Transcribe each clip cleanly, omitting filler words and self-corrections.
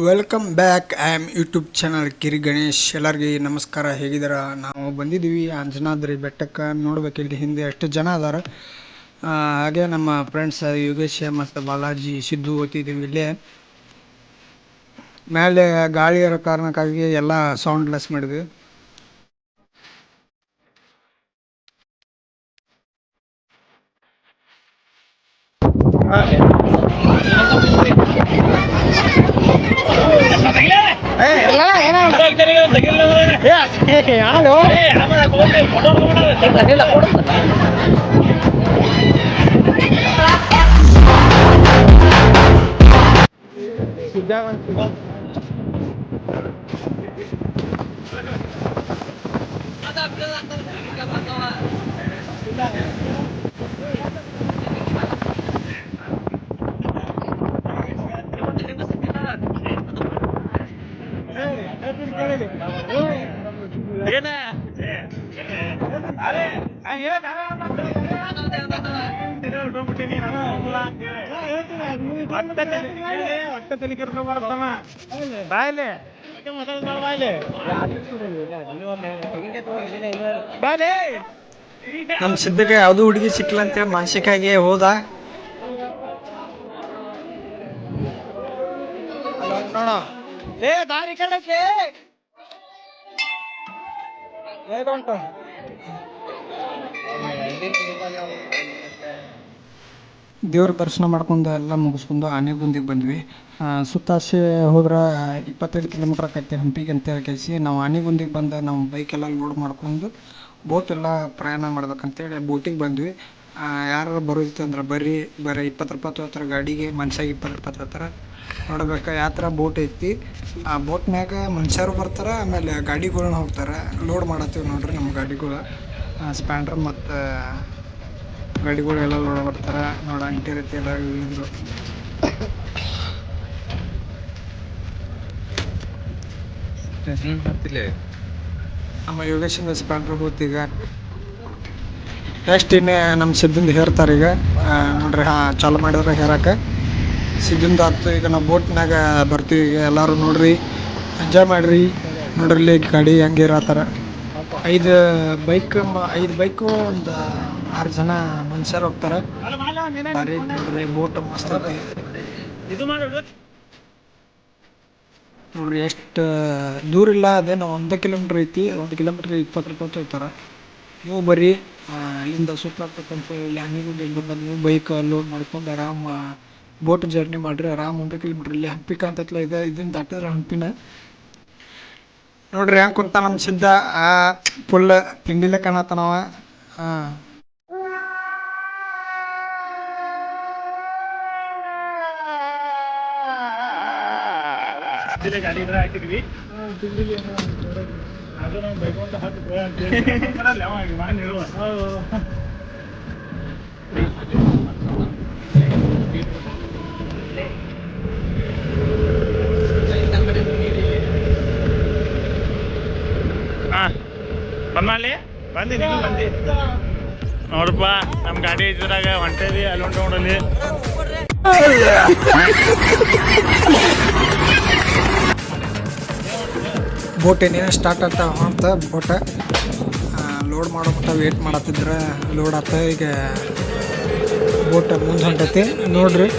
Welcome back. I am YouTube channel ಕಿರಿ ಗಣೇಶ್. ಎಲ್ಲರಿಗೆ ನಮಸ್ಕಾರ. ಹೇಗಿದ್ದೀರ? ನಾವು ಬಂದಿದ್ದೀವಿ ಅಂಜನಾದ್ರಿ ಬೆಟ್ಟಕ್ಕೆ. ನೋಡ್ಬೇಕಿಲ್ಲಿ ಹಿಂದೆ ಎಷ್ಟು ಜನ ಅದಾರ. ಹಾಗೆ ನಮ್ಮ ಫ್ರೆಂಡ್ಸ್ ಯೋಗೇಶ್ ಮತ್ತು ಬಾಲಾಜಿ ಸಿದ್ದು ಓದ್ತಿದ್ದೀವಿ. ಇಲ್ಲೇ ಮೇಲೆ ಗಾಳಿ ಇರೋ ಕಾರಣಕ್ಕಾಗಿ ಎಲ್ಲ ಸೌಂಡ್ಲೆಸ್ ಮಾಡಿದ್ವಿ. ನಮ್ಮ ಸಿದ್ಧಗೆ ಯಾವುದು ಹುಡುಗಿ ಸಿಕ್ಕಿಲ್ಲ ಅಂತೇಳಿ ಮಾನಸಿಕಾಗಿ ಹೋದ. ನೋಡ ದಾರಿ ಕಡಕ್ಕೆ ದೇವ್ರ ದರ್ಶನ ಮಾಡ್ಕೊಂಡು ಎಲ್ಲ ಮುಗಿಸ್ಕೊಂಡು ಆನೆಗುಂದಿಗೆ ಬಂದ್ವಿ. ಸುತ್ತಾಸೆ ಹೋದ್ರೆ 25 ಕಿಲೋಮೀಟ್ರ್ ಆಕೈತಿ ಹಂಪಿಗೆ ಅಂತ ಕೇಳಿಸಿ ನಾವು ಆನೆಗುಂದಿಗೆ ಬಂದು ನಾವು ಬೈಕೆಲ್ಲ ಲೋಡ್ ಮಾಡ್ಕೊಂಡು ಬೋಟೆಲ್ಲ ಪ್ರಯಾಣ ಮಾಡ್ಬೇಕಂತೇಳಿ ಬೋಟಿಗೆ ಬಂದ್ವಿ. ಯಾರು ಬರೋದಿತ್ತು ಅಂದ್ರೆ ಬರೀ 20 ರೂಪಾಯಿ ತೊಗೋತಾರೆ ಗಾಡಿಗೆ, ಮನ್ಷಾಗ 20 ರೂಪಾಯಿ ತೊಗೋತಾರೆ. ನೋಡ್ಬೇಕು ಯಾವ ಥರ ಬೋಟ್ ಐತಿ. ಆ ಬೋಟ್ನ್ಯಾಗ ಮನುಷ್ಯರು ಬರ್ತಾರೆ, ಆಮೇಲೆ ಗಾಡಿಗಳ್ನ ಹೋಗ್ತಾರೆ. ಲೋಡ್ ಮಾಡತ್ತೀವಿ ನೋಡ್ರಿ ನಮ್ಮ ಗಾಡಿಗಳು, ಸ್ಪ್ಯಾಂಡ್ರ್ ಮತ್ತು ಗಾಡಿಗಳು ಎಲ್ಲ ಲೋಡ್ ಬರ್ತಾರೆ. ನೋಡ ಅಂಟಿ ರೀತಿ ಎಲ್ಲ ಇಳಿದ್ರು. ನಮ್ಮ ಯೋಗೇಶಿಂದ ಸ್ಪ್ಯಾಂಡ್ರ್ ಹೋಗ್ತೀಗ. ನೆಕ್ಸ್ಟ್ ಇನ್ನೇ ನಮ್ಮ ಸಿದ್ದಿಂದ ಹೇರ್ತಾರೆ ಈಗ. ನೋಡ್ರಿ ಚಾಲು ಮಾಡಿದ್ರೆ ಹೇರಕ್ಕೆ ಸಿದ್ದಿಂದ ಆಯ್ತು. ಈಗ ನಾವು ಬೋಟ್ನಾಗ ಬರ್ತೀವಿ. ಈಗ ಎಲ್ಲರೂ ನೋಡ್ರಿ, ಎಂಜಾಯ್ ಮಾಡಿರಿ. ನೋಡ್ರಿ ಇಲ್ಲಿ ಗಾಡಿ ಹೆಂಗೆ ಇರತ್ತಾರ. 5 ಬೈಕು ಒಂದು 6 ಜನ ಮನುಷ್ಯರು ಹೋಗ್ತಾರೆ. ನೋಡ್ರಿ ಬೋಟ್ ಮಸ್ತ್ ಐತಿ ನೋಡ್ರಿ. ಎಷ್ಟು ದೂರ ಇಲ್ಲ, ಅದೇನೋ 1 ಕಿಲೋಮೀಟ್ರ್ ಐತಿ. 1 ಕಿಲೋಮೀಟ್ರಿಗೆ 20 ರೂಪಾಯಿ ತೊಗೋತಾರೆ. ನೀವು ಬರ್ರಿ, ಇಲ್ಲಿಂದ ಸುತ್ತಾಡ್ತಕ್ಕಂಥ ಇಲ್ಲಿ ಆನೆಗುಂದಿಗೆ ಬಂದು ನೀವು ಬೈಕ್ ಲೋಡ್ ಮಾಡ್ಕೊಂಡು ಆರಾಮ ಬೋಟ್ ಜರ್ನಿ ಮಾಡಿರಿ. ಆರಾಮ್ 1 ಕಿಲೋಮೀಟ್ರ್. ಇಲ್ಲಿ ಹಂಪಿ ಕಾಣ್ತೈತಲ್ಲ, ಇದನ್ನ ದಾಟಿದ್ರೆ ಹಂಪಿನ ನೋಡ್ರಿ. ಹೆಂಗೆ ಕುಂತ ನಮ್ಮ ಸಿದ್ಧ ಫುಲ್ ತಿಂಡಿಲೆ ಕಾಣತ್ತಾನವ. ಗಾಡಿ ಇದ್ರೆ ಹಾಕಿದ್ವಿ. ಅದು ನಾವು ಬೈಕೊಂತ ಬಂದಿ ನೋಡಪ್ಪ, ನಮ್ಮ ಗಾಡಿ ಇದ್ರಾಗ ಹೊಂಟೇವಿ. ಅಲ್ಲಿ ನೋಡಲಿ ಬೋಟ್ ಏನೇನು ಸ್ಟಾರ್ಟ್ ಆಗ್ತಾ ಅಂತ ಬೋಟ ಲೋಡ್ ಮಾಡೋ ಮಟ್ಟ ವೇಟ್ ಮಾಡತ್ತಿದ್ರೆ ಲೋಡ್ ಆತ. ಈಗ ಬೋಟ್ ಮುಂದೆ ಹೊಂಟೈತಿ ನೋಡ್ರಿ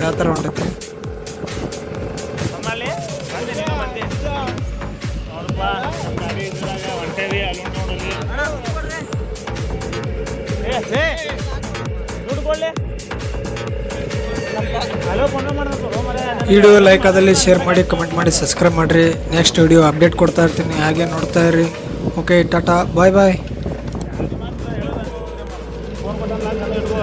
ಯಾವ ಥರ ಹೊಂಟೈತಿ. ವಿಡಿಯೋ ಲೈಕ್ ಆದಲ್ಲಿ ಶೇರ್ ಮಾಡಿ, ಕಮೆಂಟ್ ಮಾಡಿ, ಸಬ್ಸ್ಕ್ರೈಬ್ ಮಾಡಿರಿ. ನೆಕ್ಸ್ಟ್ ವಿಡಿಯೋ ಅಪ್ಡೇಟ್ ಕೊಡ್ತಾ ಇರ್ತೀನಿ, ಹಾಗೆ ನೋಡ್ತಾ ಇರ್ರಿ. ಓಕೆ, ಟಾಟಾ, ಬಾಯ್ ಬಾಯ್. ಬಟನ್ ಚಂದ ಇಟ್ಕೋ